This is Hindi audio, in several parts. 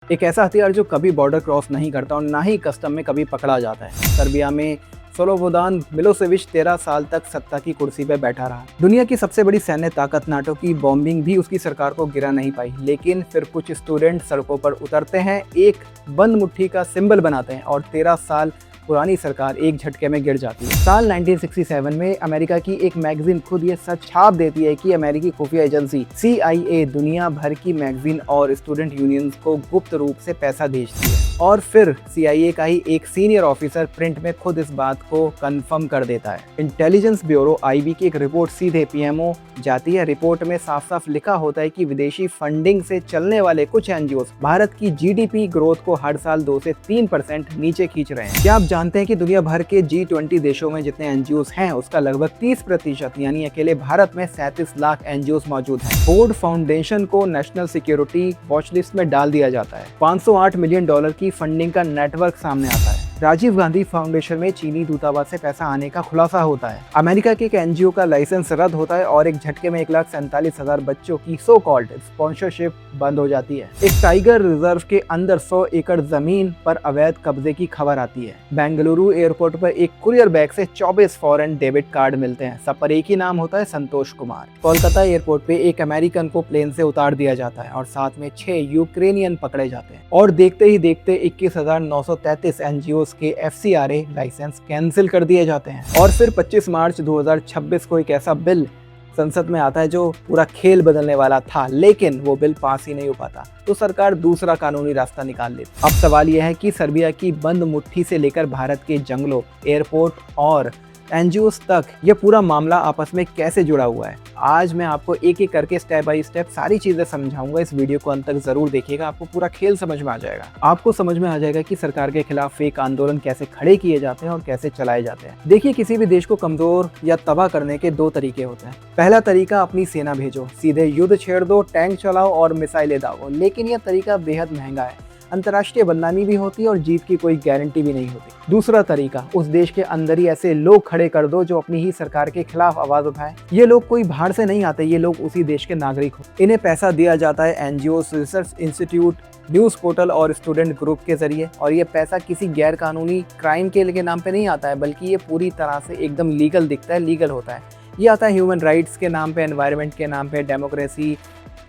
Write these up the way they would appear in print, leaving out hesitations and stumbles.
एक ऐसा हथियार जो कभी बॉर्डर क्रॉस नहीं करता और ना ही कस्टम में कभी पकड़ा जाता है। सर्बिया में स्लोबोदान मिलोसेविच 13 साल तक सत्ता की कुर्सी पर बैठा रहा। दुनिया की सबसे बड़ी सैन्य ताकत नाटो की बॉम्बिंग भी उसकी सरकार को गिरा नहीं पाई, लेकिन फिर कुछ स्टूडेंट सड़कों पर उतरते हैं, एक बंद मुट्ठी का सिंबल बनाते हैं और 13 साल पुरानी सरकार एक झटके में गिर जाती है। साल 1967 में अमेरिका की एक मैगजीन खुद ये सच छाप देती है कि अमेरिकी खुफिया एजेंसी CIA दुनिया भर की मैगजीन और स्टूडेंट यूनियंस को गुप्त रूप से पैसा भेजती है। और फिर CIA का ही एक सीनियर ऑफिसर प्रिंट में खुद इस बात को कंफर्म कर देता है। इंटेलिजेंस ब्यूरो IB की एक रिपोर्ट सीधे PMO जाती है। रिपोर्ट में साफ साफ लिखा होता है कि विदेशी फंडिंग से चलने वाले कुछ NGOs भारत की GDP ग्रोथ को हर साल 2 से 3% नीचे खींच रहे हैं। क्या आप जानते हैं कि दुनिया भर के G20 देशों में जितने NGOs हैं उसका लगभग 30% यानी अकेले भारत में 37 लाख NGOs मौजूद हैं। फोर्ड फाउंडेशन को नेशनल सिक्योरिटी वॉच लिस्ट में डाल दिया जाता है। $508 मिलियन की फंडिंग का नेटवर्क सामने आता है। राजीव गांधी फाउंडेशन में चीनी दूतावास से पैसा आने का खुलासा होता है। अमेरिका के एक NGO का लाइसेंस रद्द होता है और एक झटके में 1,47,000 बच्चों की सो कॉल्ड स्पॉन्सरशिप बंद हो जाती है। एक टाइगर रिजर्व के अंदर 100 एकड़ जमीन पर अवैध कब्जे की खबर आती है। बेंगलुरु एयरपोर्ट पर एक कुरियर बैग से 24 फॉरेन डेबिट कार्ड मिलते हैं। सब पर एक ही नाम होता है, संतोष कुमार। कोलकाता एयरपोर्ट पे एक अमेरिकन को प्लेन से उतार दिया जाता है और साथ में 6 यूक्रेनियन पकड़े जाते हैं और देखते ही देखते 21,933 NGOs के FCRA लाइसेंस कैंसिल कर दिए जाते हैं। और फिर 25 मार्च 2026 को एक ऐसा बिल संसद में आता है जो पूरा खेल बदलने वाला था, लेकिन वो बिल पास ही नहीं हो पाता, तो सरकार दूसरा कानूनी रास्ता निकाल लेती। अब सवाल यह है कि सर्बिया की बंद मुट्ठी से लेकर भारत के जंगलों, एयरपोर्ट और NGOs तक ये पूरा मामला आपस में कैसे जुड़ा हुआ है। आज मैं आपको एक एक करके स्टेप बाय स्टेप सारी चीजें समझाऊंगा। इस वीडियो को अंत तक जरूर देखिएगा, आपको पूरा खेल समझ में आ जाएगा। आपको समझ में आ जाएगा कि सरकार के खिलाफ फेक आंदोलन कैसे खड़े किए जाते हैं और कैसे चलाए जाते हैं। देखिए, किसी भी देश को कमजोर या तबाह करने के 2 तरीके होते हैं। पहला तरीका, अपनी सेना भेजो, सीधे युद्ध छेड़ दो, टैंक चलाओ और मिसाइलें दागो। लेकिन यह तरीका बेहद महंगा है, अंतर्राष्ट्रीय बदनामी भी होती है और जीत की कोई गारंटी भी नहीं होती। दूसरा तरीका, उस देश के अंदर ही ऐसे लोग खड़े कर दो जो अपनी ही सरकार के खिलाफ आवाज उठाएं। ये लोग कोई बाहर से नहीं आते, ये लोग उसी देश के नागरिक हो। इन्हें पैसा दिया जाता है NGOs, research institute, news portal और स्टूडेंट ग्रुप के जरिए। और ये पैसा किसी गैर कानूनी क्राइम के नाम पे नहीं आता है, बल्कि ये पूरी तरह से एकदम लीगल दिखता है, लीगल होता है। ये आता है ह्यूमन राइट्स के नाम पे, एनवायरनमेंट के नाम पे, डेमोक्रेसी,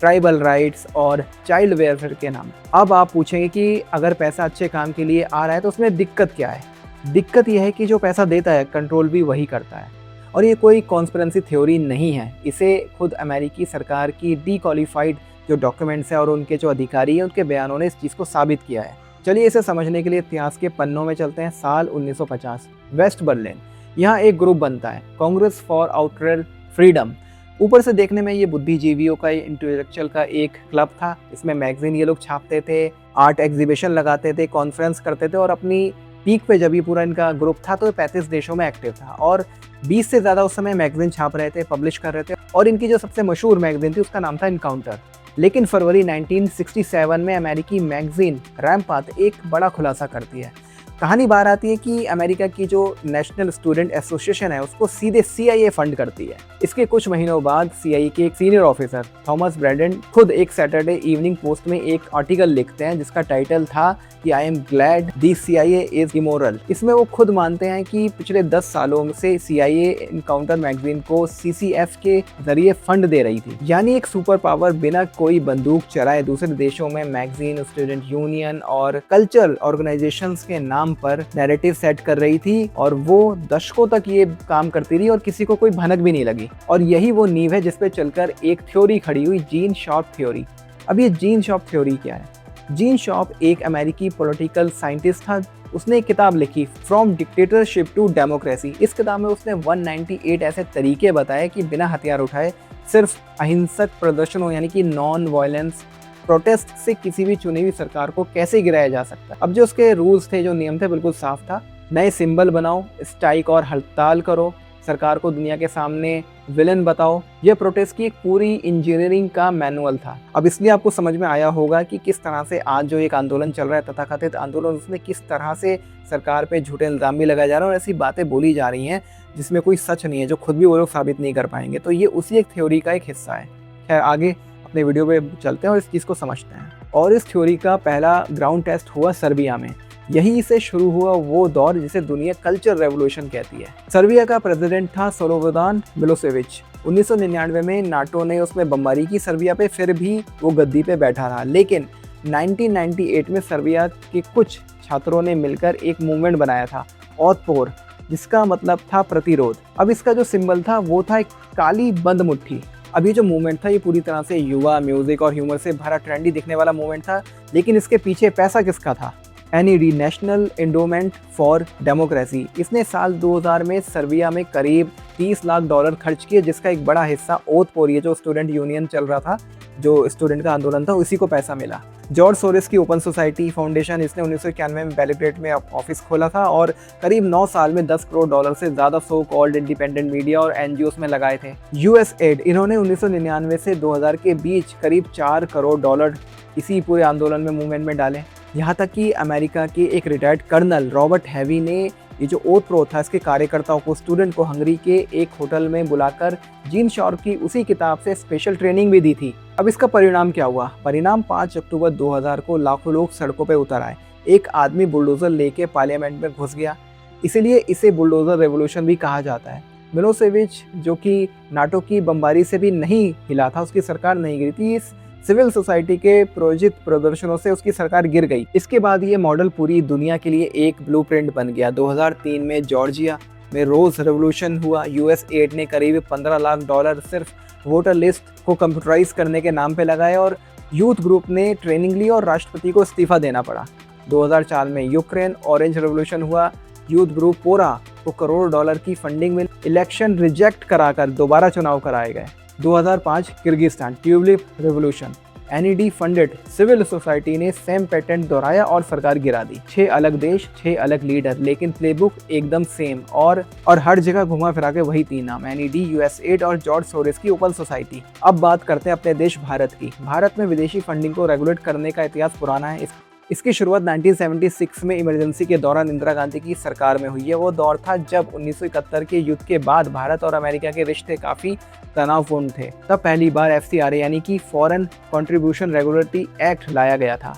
ट्राइबल राइट्स और चाइल्ड वेलफेयर के नाम। अब आप पूछेंगे कि अगर पैसा अच्छे काम के लिए आ रहा है तो उसमें दिक्कत क्या है। दिक्कत यह है कि जो पैसा देता है कंट्रोल भी वही करता है। और ये कोई कॉन्स्पिरेसी थ्योरी नहीं है, इसे खुद अमेरिकी सरकार की डीक्वालिफाइड जो डॉक्यूमेंट्स हैं और उनके जो अधिकारी हैं उनके बयानों ने इस चीज़ को साबित किया है। चलिए इसे समझने के लिए इतिहास के पन्नों में चलते हैं। साल 1950, वेस्ट बर्लिन, यहाँ एक ग्रुप बनता है, कांग्रेस फॉर आउटरल फ्रीडम। ऊपर से देखने में ये बुद्धिजीवियों का, इंटेलेक्चुअल का एक क्लब था। इसमें मैगजीन ये लोग छापते थे, आर्ट एग्जीबिशन लगाते थे, कॉन्फ्रेंस करते थे और अपनी पीक पे जब ये पूरा इनका ग्रुप था तो 35 देशों में एक्टिव था और 20 से ज़्यादा उस समय मैगजीन छाप रहे थे, पब्लिश कर रहे थे। और इनकी जो सबसे मशहूर मैगजीन थी उसका नाम था इनकाउंटर। लेकिन फरवरी 1967 में अमेरिकी मैगजीन रैम्पार्ट एक बड़ा खुलासा करती है। कहानी बाहर आती है कि अमेरिका की जो नेशनल स्टूडेंट एसोसिएशन है उसको सीधे CIA फंड करती है। इसके कुछ महीनों बाद CIA के एक सीनियर ऑफिसर थॉमस ब्रैडन खुद एक सैटरडे इवनिंग पोस्ट में एक आर्टिकल लिखते हैं जिसका टाइटल था कि I am glad the CIA is immoral. इसमें वो खुद मानते हैं कि पिछले 10 सालों से CIA इनकाउंटर मैगजीन को CCF के जरिए फंड दे रही थी। यानी एक सुपर पावर बिना कोई बंदूक चलाए दूसरे देशों में मैगजीन, स्टूडेंट यूनियन और कल्चरल ऑर्गेनाइजेशंस के नाम पर नैरेटिव सेट कर रही थी और वो दशकों तक ये काम करती रही और किसी को कोई भनक भी नहीं लगी। और यही वो नींव है जिसपे चलकर एक थ्योरी खड़ी हुई, जीन शॉप थ्योरी। अब ये जीन शॉप थ्योरी क्या है? जीन शॉप एक अमेरिकी पॉलिटिकल साइंटिस्ट था। उसने एक किताब लिखी, फ्रॉम डिक्टेटरशिप टू डेमोक्रेसी। इस किताब में उसने 198 ऐसे तरीके बताए कि बिना हथियार उठाए सिर्फ अहिंसक प्रदर्शनों यानी कि नॉन वायलेंस प्रोटेस्ट से किसी भी चुनी हुई सरकार को कैसे गिराया जा सकता है। अब जो उसके रूल्स थे, जो नियम थे, बिल्कुल साफ था। नए सिंबल बनाओ, स्ट्राइक और हड़ताल करो, सरकार को दुनिया के सामने विलेन बताओ। यह प्रोटेस्ट की एक पूरी इंजीनियरिंग का मैनुअल था। अब इसलिए आपको समझ में आया होगा कि किस तरह से आज जो एक आंदोलन चल रहा है, तथाकथित आंदोलन, उसमें किस तरह से सरकार पे झूठे इल्जाम भी लगाए जा रहे हैं और ऐसी बातें बोली जा रही हैं जिसमें कोई सच नहीं है, जो खुद भी वो लोग साबित नहीं कर पाएंगे। तो ये उसी एक थ्योरी का एक हिस्सा है। खैर, आगे अपने वीडियो पे चलते हैं और इस चीज़ को समझते हैं। और इस थ्योरी का पहला ग्राउंड टेस्ट हुआ सर्बिया में। यहीं से शुरू हुआ वो दौर जिसे दुनिया कल्चर रेवोल्यूशन कहती है। सर्बिया का प्रेसिडेंट था स्लोबोदान मिलोसेविच। 1999 में नाटो ने उसमें बमबारी की सर्बिया पे, फिर भी वो गद्दी पे बैठा रहा। लेकिन 1998 में सर्बिया के कुछ छात्रों ने मिलकर एक मूवमेंट बनाया था, ऑतपोर, जिसका मतलब था प्रतिरोध। अब इसका जो सिंबल था वो था एक काली बंद मुट्ठी। अब ये जो मूवमेंट था ये पूरी तरह से युवा, म्यूजिक और ह्यूमर से भरा ट्रेंडी दिखने वाला मूवमेंट था, लेकिन इसके पीछे पैसा किसका था? NED, national endowment for democracy. इसने साल 2000 में सर्बिया में करीब $30 लाख खर्च किए, जिसका एक बड़ा हिस्सा ओतपोर, ये जो स्टूडेंट यूनियन चल रहा था, जो स्टूडेंट का आंदोलन था, उसी को पैसा मिला। जॉर्ज सोरोस की ओपन सोसाइटी फाउंडेशन, इसने 1991 में बेलग्रेड में ऑफिस खोला था और करीब 9 साल में $10 करोड़ से ज़्यादा सो कॉल्ड इंडिपेंडेंट मीडिया और NGOs में लगाए थे। USAID, इन्होंने 1999 से 2000 के बीच करीब $4 करोड़ इसी पूरे आंदोलन में, मूवमेंट में डाले। यहाँ तक कि अमेरिका के एक रिटायर्ड कर्नल रॉबर्ट हैवी ने ये जो ओतप्रो था, इसके कार्यकर्ताओं को, स्टूडेंट को हंगरी के एक होटल में बुलाकर जीन शॉर्प की उसी किताब से स्पेशल ट्रेनिंग भी दी थी। अब इसका परिणाम क्या हुआ? परिणाम 5 अक्टूबर 2000 को लाखों लोग सड़कों पर उतर आए। एक आदमी बुलडोजर लेके पार्लियामेंट में घुस गया, इसीलिए इसे बुलडोजर रेवोल्यूशन भी कहा जाता है। मिलोसेविच, जो कि नाटो की बमबारी से भी नहीं हिला था, उसकी सरकार नहीं गिरी थी, इस सिविल सोसाइटी के प्रोजित प्रदर्शनों से उसकी सरकार गिर गई। इसके बाद ये मॉडल पूरी दुनिया के लिए एक ब्लूप्रिंट बन गया। 2003 में जॉर्जिया में रोज रेवोल्यूशन हुआ। USAID ने करीब $15 लाख सिर्फ वोटर लिस्ट को कंप्यूटराइज करने के नाम पे लगाए और यूथ ग्रुप ने ट्रेनिंग ली और राष्ट्रपति को इस्तीफा देना पड़ा। 2004 में यूक्रेन ऑरेंज रेवोल्यूशन हुआ। यूथ ग्रुप पोरा को $1 करोड़ की फंडिंग में इलेक्शन रिजेक्ट कराकर दोबारा चुनाव कराए गए। 2005 Kyrgyzstan tulip revolution, NED funded civil society ने सेम पैटर्न दोहराया और सरकार गिरा दी। 6 अलग देश, 6 अलग लीडर, लेकिन प्लेबुक एकदम सेम और हर जगह घुमा फिरा के वही 3 नाम, NED, USAID और जॉर्ज सोरोस की ओपन सोसाइटी। अब बात करते हैं अपने देश भारत की। भारत में विदेशी फंडिंग को रेगुलेट करने का इतिहास पुराना है। इसकी शुरुआत 1976 में इमरजेंसी के दौरान इंदिरा गांधी की सरकार में हुई है। वो दौर था जब 1971 के युद्ध के बाद भारत और अमेरिका के रिश्ते काफ़ी तनावपूर्ण थे। तब पहली बार FCRA यानी कि फॉरेन कंट्रीब्यूशन रेगुलेटरी एक्ट लाया गया था।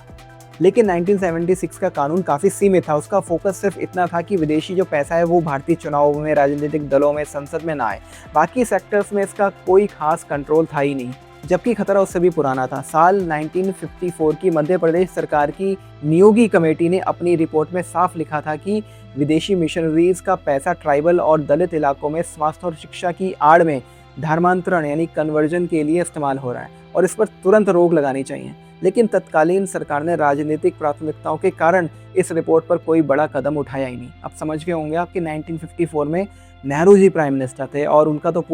लेकिन 1976 का कानून काफ़ी सीमित था। उसका फोकस सिर्फ इतना था कि विदेशी जो पैसा है वो भारतीय चुनावों में, राजनीतिक दलों में, संसद में ना आए। बाकी सेक्टर्स में इसका कोई खास कंट्रोल था ही नहीं, जबकि खतरा उससे भी पुराना था। साल 1954 की मध्य प्रदेश सरकार की नियोगी कमेटी ने अपनी रिपोर्ट में साफ लिखा था कि विदेशी मिशनरीज का पैसा ट्राइबल और दलित इलाकों में स्वास्थ्य और शिक्षा की आड़ में धर्मांतरण यानी कन्वर्जन के लिए इस्तेमाल हो रहा है और इस पर तुरंत रोक लगानी चाहिए। लेकिन तत्कालीन सरकार ने राजनीतिक प्राथमिकताओं के कारण इस रिपोर्ट पर कोई बड़ा कदम उठाया ही नहीं। अब समझ गए होंगे आप कि 1954 में नेहरू जी प्राइम मिनिस्टर थे और उनका तो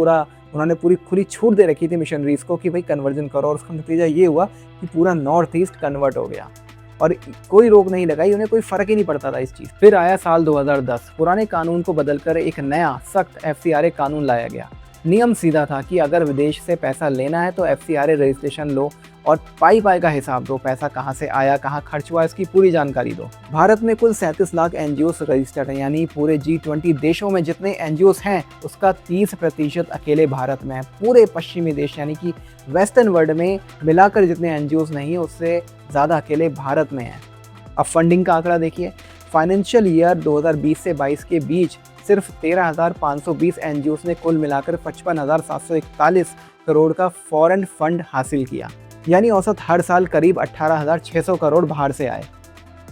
उन्होंने पूरी खुली छूट दे रखी थी मिशनरीज को कि भाई कन्वर्जन करो, और उसका नतीजा ये हुआ कि पूरा नॉर्थ ईस्ट कन्वर्ट हो गया और कोई रोक नहीं लगाई, उन्हें कोई फर्क ही नहीं पड़ता था इस चीज़। फिर आया साल 2010, पुराने कानून को बदलकर एक नया सख्त FCRA कानून लाया गया। नियम सीधा था कि अगर विदेश से पैसा लेना है तो FCRA रजिस्ट्रेशन लो और पाई का हिसाब दो, पैसा कहाँ से आया, कहाँ खर्च हुआ, इसकी पूरी जानकारी दो। भारत में कुल 37 लाख NGOs रजिस्टर्ड हैं, यानी पूरे G20 देशों में जितने NGOs हैं उसका 30% अकेले भारत में है। पूरे पश्चिमी देश यानी कि वेस्टर्न वर्ल्ड में मिलाकर जितने NGOs नहीं है उससे ज़्यादा अकेले भारत में है। अब फंडिंग का आंकड़ा देखिए, फाइनेंशियल ईयर 2020 से 22 के बीच सिर्फ 13,520 NGOs ने कुल मिलाकर 55,741 करोड़ का फॉरेन फंड हासिल किया, यानी औसत हर साल करीब 18,600 करोड़ बाहर से आए।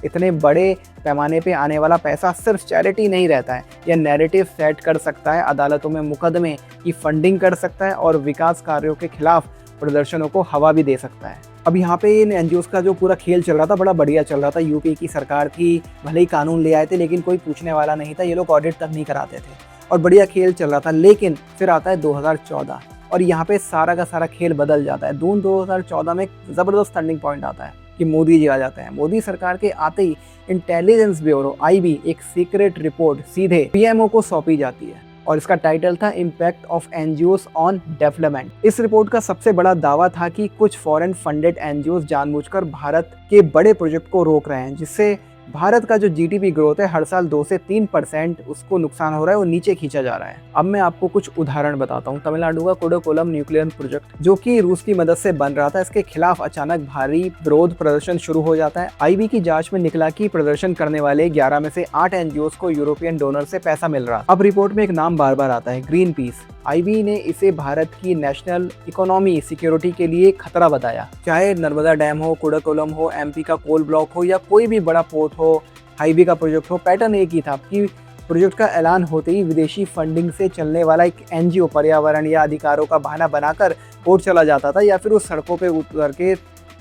इतने बड़े पैमाने पे आने वाला पैसा सिर्फ चैरिटी नहीं रहता है, यह नैरेटिव सेट कर सकता है, अदालतों में मुकदमे की फंडिंग कर सकता है और विकास कार्यों के खिलाफ प्रदर्शनों को हवा भी दे सकता है। अब यहाँ पे इन NGOs का जो पूरा खेल चल रहा था बड़ा बढ़िया चल रहा था। यूपी की सरकार थी, भले ही कानून ले आए थे लेकिन कोई पूछने वाला नहीं था, ये लोग ऑडिट तक नहीं कराते थे और बढ़िया खेल चल रहा था। लेकिन फिर आता है 2014 और यहाँ पे सारा का सारा खेल बदल जाता है। 2014 में एक ज़बरदस्त टर्निंग पॉइंट आता है कि मोदी जी आ जाते हैं। मोदी सरकार के आते ही इंटेलिजेंस ब्यूरो IB एक सीक्रेट रिपोर्ट सीधे PMO को सौंपी जाती है और इसका टाइटल था impact of NGOs on development. इस रिपोर्ट का सबसे बड़ा दावा था कि कुछ फॉरेन फंडेड NGOs जानबूझकर भारत के बड़े प्रोजेक्ट को रोक रहे हैं, जिससे भारत का जो जीडीपी ग्रोथ है हर साल 2 से 3% उसको नुकसान हो रहा है, वो नीचे खींचा जा रहा है। अब मैं आपको कुछ उदाहरण बताता हूँ। तमिलनाडु का कुडकोलम न्यूक्लियर प्रोजेक्ट जो कि रूस की मदद से बन रहा था, इसके खिलाफ अचानक भारी विरोध प्रदर्शन शुरू हो जाता है। आईबी की जांच में निकला कि प्रदर्शन करने वाले 11 में से 8 एनजीओ को यूरोपियन डोनर से पैसा मिल रहा। अब रिपोर्ट में एक नाम बार बार आता है, ग्रीन पीस। आईबी ने इसे भारत की नेशनल इकोनॉमी सिक्योरिटी के लिए खतरा बताया। चाहे नर्मदा डैम हो, कुडकोलम हो, एमपी का कोल ब्लॉक हो या कोई भी बड़ा पोर्ट हो, हाईवे का प्रोजेक्ट हो, पैटर्न एक ही था कि प्रोजेक्ट का ऐलान होते ही विदेशी फंडिंग से चलने वाला एक एनजीओ पर्यावरण या अधिकारों का बहाना बनाकर कोर्ट चला जाता था या फिर उस सड़कों पे उतर के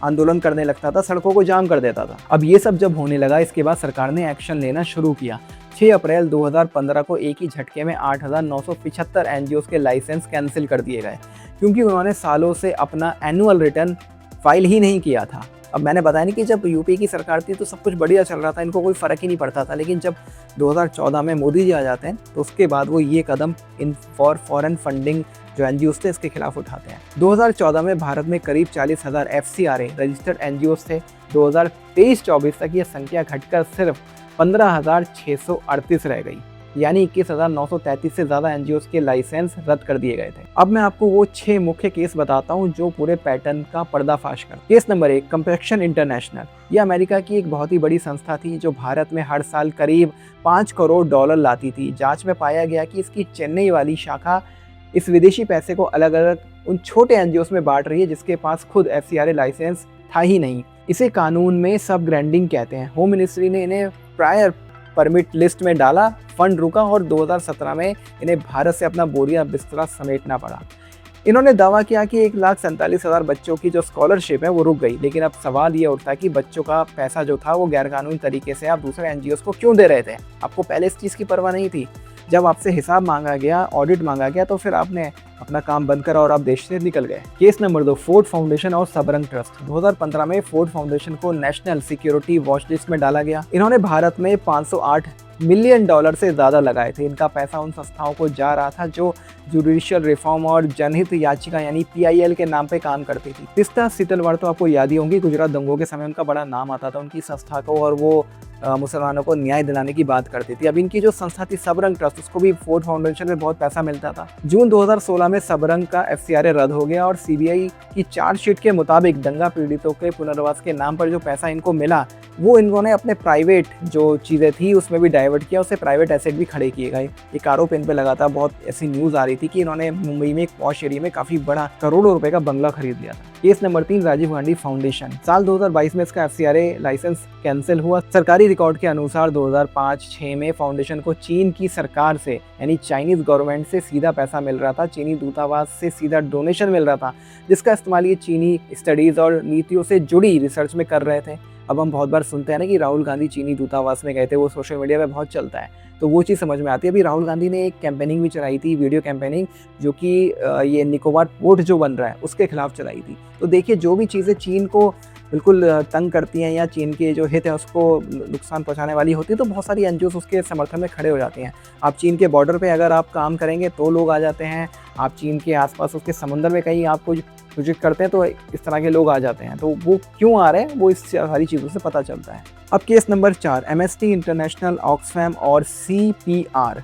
आंदोलन करने लगता था, सड़कों को जाम कर देता था। अब ये सब जब होने लगा, इसके बाद सरकार ने एक्शन लेना शुरू किया। 6 अप्रैल 2015 को एक ही झटके में 8,975 एनजीओ के लाइसेंस कैंसिल कर दिए गए क्योंकि उन्होंने सालों से अपना एनुअल रिटर्न फाइल ही नहीं किया था। अब मैंने बताया नहीं कि जब यूपी की सरकार थी तो सब कुछ बढ़िया चल रहा था, इनको कोई फ़र्क ही नहीं पड़ता था, लेकिन जब 2014 में मोदी जी आ जाते हैं तो उसके बाद वो ये कदम इन फॉरेन फंडिंग जो एनजीओस थे इसके खिलाफ उठाते हैं। 2014 में भारत में करीब 40,000 एफसीआरए रजिस्टर्ड एनजीओस थे। 2023-24 तक ये संख्या घटकर सिर्फ 15,638 रह गई, यानी 21,933 से ज़्यादा एनजीओस के लाइसेंस रद्द कर दिए गए थे। अब मैं आपको वो 6 मुख्य केस बताता हूँ जो पूरे पैटर्न का पर्दाफाश कर। Case number 1, compaction international. यह अमेरिका की एक बहुत ही बड़ी संस्था थी जो भारत में हर साल करीब $5 करोड़ लाती थी। जांच में पाया गया कि इसकी चेन्नई वाली शाखा इस विदेशी पैसे को अलग अलग उन छोटे एनजीओस में बांट रही है जिसके पास खुद एफसीआरए लाइसेंस था ही नहीं। इसे कानून में सब ग्रांडिंग कहते हैं। होम मिनिस्ट्री ने इन्हें प्रायर परमिट लिस्ट में डाला, फंड रुका और 2017 में इन्हें भारत से अपना बोरिया बिस्तरा समेटना पड़ा। इन्होंने दावा किया कि 1,47,000 बच्चों की जो स्कॉलरशिप है वो रुक गई, लेकिन अब सवाल ये उठता है कि बच्चों का पैसा जो था वो गैरकानूनी तरीके से आप दूसरे एनजीओस को क्यों दे रहे थे? आपको पहले इस चीज़ की परवाह नहीं थी? जब आपसे हिसाब मांगा गया, ऑडिट मांगा गया, तो फिर आपने अपना काम बंद करा और आप देश से निकल गए। केस नंबर 2, फोर्ड फाउंडेशन और सबरंग ट्रस्ट। 2015 में फोर्ड फाउंडेशन को नेशनल सिक्योरिटी वॉच लिस्ट में डाला गया। इन्होंने भारत में $508 मिलियन से ज़्यादा लगाए थे। इनका पैसा उन संस्थाओं को जा रहा था जो जुडिशियल रिफॉर्म और जनहित याचिका यानी PIL के नाम पे काम करती थी। तीस्ता सीतलवाड़ तो आपको याद ही होंगी, गुजरात दंगों के समय उनका बड़ा नाम आता था उनकी संस्था को, और वो मुसलमानों को न्याय दिलाने की बात करती थी। अब इनकी जो संस्था थी सबरंग ट्रस्ट, उसको भी फोर्ड फाउंडेशन में बहुत पैसा मिलता था। जून 2016 में सबरंग का एफसीआरए रद्द हो गया और सीबीआई की चार्जशीट के मुताबिक दंगा पीड़ितों के पुनर्वास के नाम पर जो पैसा इनको मिला वो इन्होंने अपने प्राइवेट जो चीज़ें थी उसमें भी डाइवर्ट किया, उससे प्राइवेट एसेट भी खड़े किए गए। एक आरोप इन पे लगा था, बहुत ऐसी न्यूज़ आ रही थी कि इन्होंने मुंबई में एक पॉश एरिया में काफ़ी बड़ा करोड़ों रुपए का बंगला खरीद लिया था। Case number 3, Rajiv Gandhi foundation. साल 2022 में इसका एफसीआरए लाइसेंस कैंसिल हुआ। सरकारी रिकॉर्ड के अनुसार 2005-06 में फाउंडेशन को चीन की सरकार से यानी चाइनीज गवर्नमेंट से सीधा पैसा मिल रहा था, चीनी दूतावास से सीधा डोनेशन मिल रहा था, जिसका इस्तेमाल ये चीनी स्टडीज़ और नीतियों से जुड़ी रिसर्च में कर रहे थे। अब हम बहुत बार सुनते हैं ना कि राहुल गांधी चीनी दूतावास में गए थे, वो सोशल मीडिया पे बहुत चलता है, तो वो चीज़ समझ में आती है। अभी राहुल गांधी ने एक कैंपेनिंग भी चलाई थी, वीडियो कैंपेनिंग, जो कि ये निकोबार पोर्ट जो बन रहा है उसके खिलाफ चलाई थी। तो देखिए, जो भी चीज़ें चीन को बिल्कुल तंग करती हैं या चीन के जो हित है उसको नुकसान पहुंचाने वाली होती है, तो बहुत सारी एनजीओस उसके समर्थन में खड़े हो जाती हैं। आप चीन के बॉर्डर पे अगर आप काम करेंगे तो लोग आ जाते हैं, आप चीन के आसपास उसके समंदर में कहीं आप कुछ प्रोजेक्ट करते हैं तो इस तरह के लोग आ जाते हैं। तो वो क्यों आ रहे हैं वो इस सारी चीज़ों से पता चलता है। अब case number 4, MST international, Oxfam और CPR।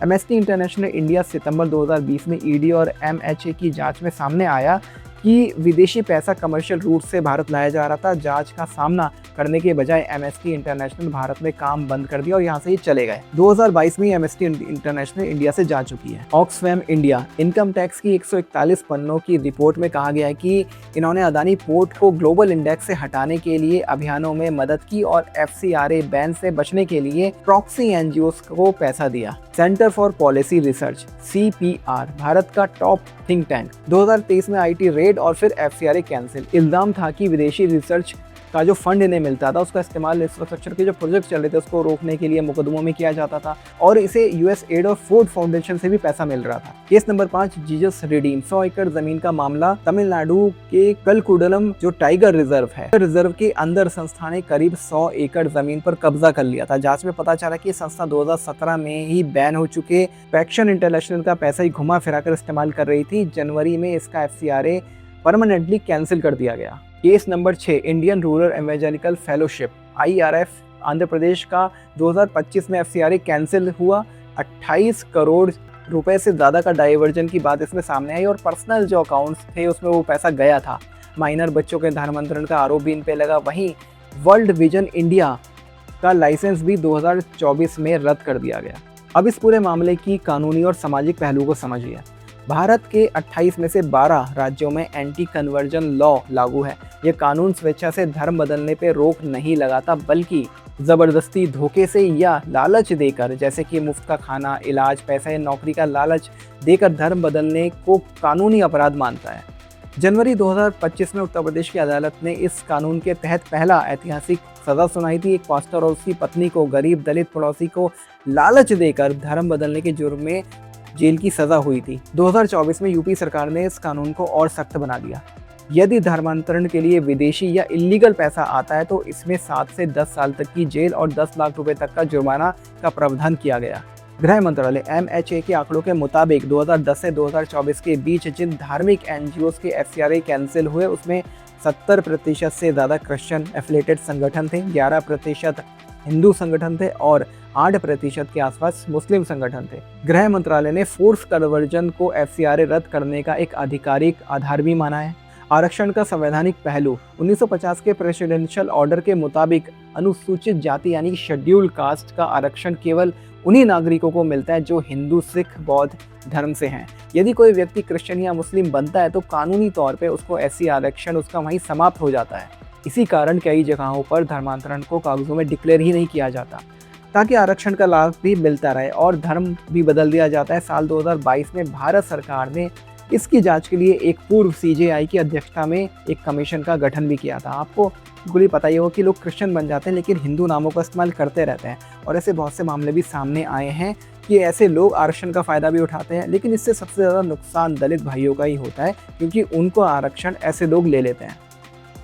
एमएसटी इंटरनेशनल इंडिया सितंबर 2020 में ईडी और MHA की जांच में सामने आया कि विदेशी पैसा कमर्शियल रूट से भारत लाया जा रहा था। जांच का सामना करने के बजाय एमएसटी इंटरनेशनल भारत में काम बंद कर दिया और यहाँ से ही चले गए। 2022 में एमएसटी इंटरनेशनल इंडिया से जा चुकी है। ऑक्सफैम इंडिया, इनकम टैक्स की 141 पन्नों की रिपोर्ट में कहा गया है कि इन्होंने अदानी पोर्ट को ग्लोबल इंडेक्स से हटाने के लिए अभियानों में मदद की और FCRA बैन से बचने के लिए प्रॉक्सी एनजीओस को पैसा दिया। Centre for policy research CPR, Bharat का टॉप थिंक टैंक। 2023 में IT रेड और फिर FCRA कैंसिल। इल्जाम था कि विदेशी रिसर्च का जो फंड इन्हें मिलता था उसका इस्तेमाल इंफ्रास्ट्रक्चर के जो प्रोजेक्ट चल रहे थे उसको रोकने के लिए मुकदमों में किया जाता था और इसे US एड और फोर्ड फाउंडेशन से भी पैसा मिल रहा था। Case number 5, Jesus redeem. 100 एकड़ जमीन का मामला। तमिलनाडु के कलकुडलम जो टाइगर रिजर्व है, रिजर्व के अंदर संस्था ने करीब 100 एकड़ जमीन पर कब्जा कर लिया था। जांच में पता चला कि संस्था 2017 में ही बैन हो चुके पैक्शन इंटरनेशनल का पैसा ही घुमा फिरा कर इस्तेमाल कर रही थी। जनवरी में इसका FCRA परमानेंटली कैंसिल कर दिया गया। Case number 6, Indian rural evangelical fellowship IRF Andhra Pradesh का 2025 में FCRA कैंसिल हुआ। 28 करोड़ रुपए से ज़्यादा का डाइवर्जन की बात इसमें सामने आई और पर्सनल जो अकाउंट्स थे उसमें वो पैसा गया था। माइनर बच्चों के धर्मांतरण का आरोप भी इन पे लगा। वहीं वर्ल्ड विजन इंडिया का लाइसेंस भी 2024 में रद्द कर दिया गया। अब इस पूरे मामले की कानूनी और सामाजिक पहलू को समझिए। भारत के 28 में से 12 राज्यों में एंटी कन्वर्जन लॉ लागू है। ये कानून स्वेच्छा से धर्म बदलने पे रोक नहीं लगाता, बल्कि ज़बरदस्ती, धोखे से या लालच देकर, जैसे कि मुफ्त का खाना, इलाज, पैसा या नौकरी का लालच देकर धर्म बदलने को कानूनी अपराध मानता है। जनवरी 2025 में उत्तर प्रदेश की अदालत ने इस कानून के तहत पहला ऐतिहासिक सज़ा सुनाई थी। एक पास्टर और उसकी पत्नी को गरीब दलित पड़ोसी को लालच देकर धर्म बदलने के जुर्म में जेल की सज़ा हुई थी। 2024 में यूपी सरकार ने इस कानून को और सख्त बना दिया। यदि धर्मांतरण के लिए विदेशी या इलीगल पैसा आता है तो इसमें 7 से 10 साल तक की जेल और 10 लाख रुपए तक का जुर्माना का प्रावधान किया गया। गृह मंत्रालय MHA के आंकड़ों के मुताबिक 2010 से 2024 के बीच जिन धार्मिक NGOs के FCRA कैंसिल हुए उसमें 70% से ज़्यादा क्रिश्चियन एफिलेटेड संगठन थे, 11% हिंदू संगठन थे और 8% के आसपास मुस्लिम संगठन थे। गृह मंत्रालय ने फोर्स कन्वर्जन को FCRA रद्द करने का एक आधिकारिक आधार भी माना है। आरक्षण का संवैधानिक पहलू 1950 के प्रेसिडेंशियल ऑर्डर के मुताबिक अनुसूचित जाति यानी शेड्यूल्ड कास्ट का आरक्षण केवल उन्हीं नागरिकों को मिलता है जो हिंदू, सिख, बौद्ध धर्म से हैं। यदि कोई व्यक्ति क्रिश्चियन या मुस्लिम बनता है तो कानूनी तौर पे उसको ऐसी आरक्षण उसका वहीं समाप्त हो जाता है। इसी कारण कई जगहों पर धर्मांतरण को कागजों में डिक्लेयर ही नहीं किया जाता, ताकि आरक्षण का लाभ भी मिलता रहे और धर्म भी बदल दिया जाता है। साल 2022 में भारत सरकार ने इसकी जांच के लिए एक पूर्व CJI की अध्यक्षता में एक कमीशन का गठन भी किया था। आपको बिल्कुल ही पता ही होगा कि लोग क्रिश्चियन बन जाते हैं लेकिन हिंदू नामों का इस्तेमाल करते रहते हैं और ऐसे बहुत से मामले भी सामने आए हैं कि ऐसे लोग आरक्षण का फ़ायदा भी उठाते हैं। लेकिन इससे सबसे ज़्यादा नुकसान दलित भाइयों का ही होता है, क्योंकि उनको आरक्षण ऐसे लोग ले लेते हैं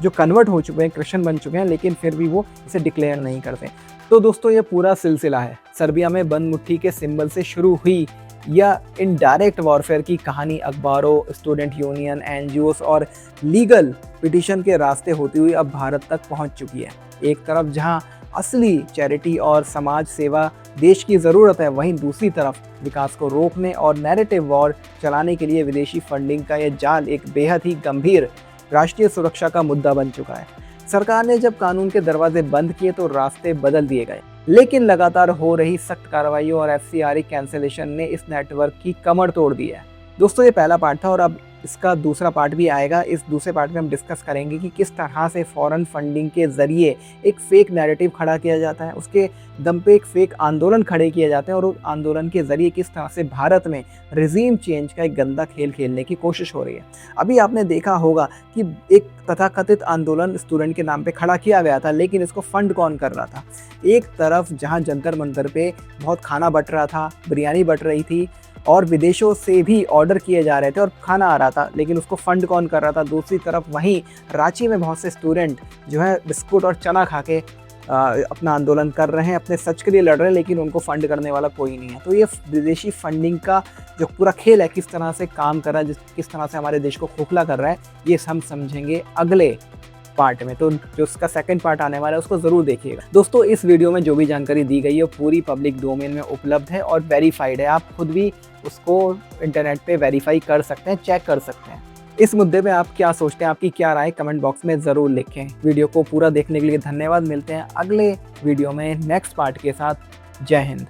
जो कन्वर्ट हो चुके हैं, क्रिश्चियन बन चुके हैं, लेकिन फिर भी वो इसे डिक्लेयर नहीं करते। तो दोस्तों ये पूरा सिलसिला है सर्बिया में बंद मुट्ठी के सिंबल से शुरू हुई या इनडायरेक्ट वॉरफेयर की कहानी अखबारों, स्टूडेंट यूनियन, NGOs और लीगल पिटीशन के रास्ते होती हुई अब भारत तक पहुंच चुकी है। एक तरफ जहां असली चैरिटी और समाज सेवा देश की ज़रूरत है, वहीं दूसरी तरफ विकास को रोकने और नैरेटिव वॉर चलाने के लिए विदेशी फंडिंग का यह जाल एक बेहद ही गंभीर राष्ट्रीय सुरक्षा का मुद्दा बन चुका है। सरकार ने जब कानून के दरवाजे बंद किए तो रास्ते बदल दिए गए, लेकिन लगातार हो रही सख्त कार्रवाइयों और FCRA कैंसिलेशन ने इस नेटवर्क की कमर तोड़ दी है। दोस्तों ये पहला पार्ट था और अब इसका दूसरा पार्ट भी आएगा। इस दूसरे पार्ट में हम डिस्कस करेंगे कि किस तरह से फॉरेन फंडिंग के ज़रिए एक फेक नैरेटिव खड़ा किया जाता है, उसके दम पे एक फेक आंदोलन खड़े किए जाते हैं और उस आंदोलन के ज़रिए किस तरह से भारत में रिजीम चेंज का एक गंदा खेल खेलने की कोशिश हो रही है। अभी आपने देखा होगा कि एक तथाकथित आंदोलन स्टूडेंट के नाम पे खड़ा किया गया था, लेकिन इसको फंड कौन कर रहा था? एक तरफ जहां जंतर मंतर पे बहुत खाना बट रहा था, बिरयानी बट रही थी और विदेशों से भी ऑर्डर किए जा रहे थे और खाना आ रहा था, लेकिन उसको फंड कौन कर रहा था? दूसरी तरफ वहीं रांची में बहुत से स्टूडेंट जो है बिस्कुट और चना खा के अपना आंदोलन कर रहे हैं, अपने सच के लिए लड़ रहे हैं, लेकिन उनको फंड करने वाला कोई नहीं है। तो ये विदेशी फंडिंग का जो पूरा खेल है किस तरह से काम कर रहा है, किस तरह से हमारे देश को खोखला कर रहा है, ये हम समझेंगे अगले पार्ट में। तो जो उसका सेकंड पार्ट आने वाला है उसको ज़रूर देखिएगा। दोस्तों इस वीडियो में जो भी जानकारी दी गई है पूरी पब्लिक डोमेन में उपलब्ध है और वेरीफाइड है। आप खुद भी उसको इंटरनेट पे वेरीफाई कर सकते हैं, चेक कर सकते हैं। इस मुद्दे पे आप क्या सोचते हैं, आपकी क्या राय, कमेंट बॉक्स में ज़रूर लिखें। वीडियो को पूरा देखने के लिए धन्यवाद। मिलते हैं अगले वीडियो में नेक्स्ट पार्ट के साथ। जय हिंद।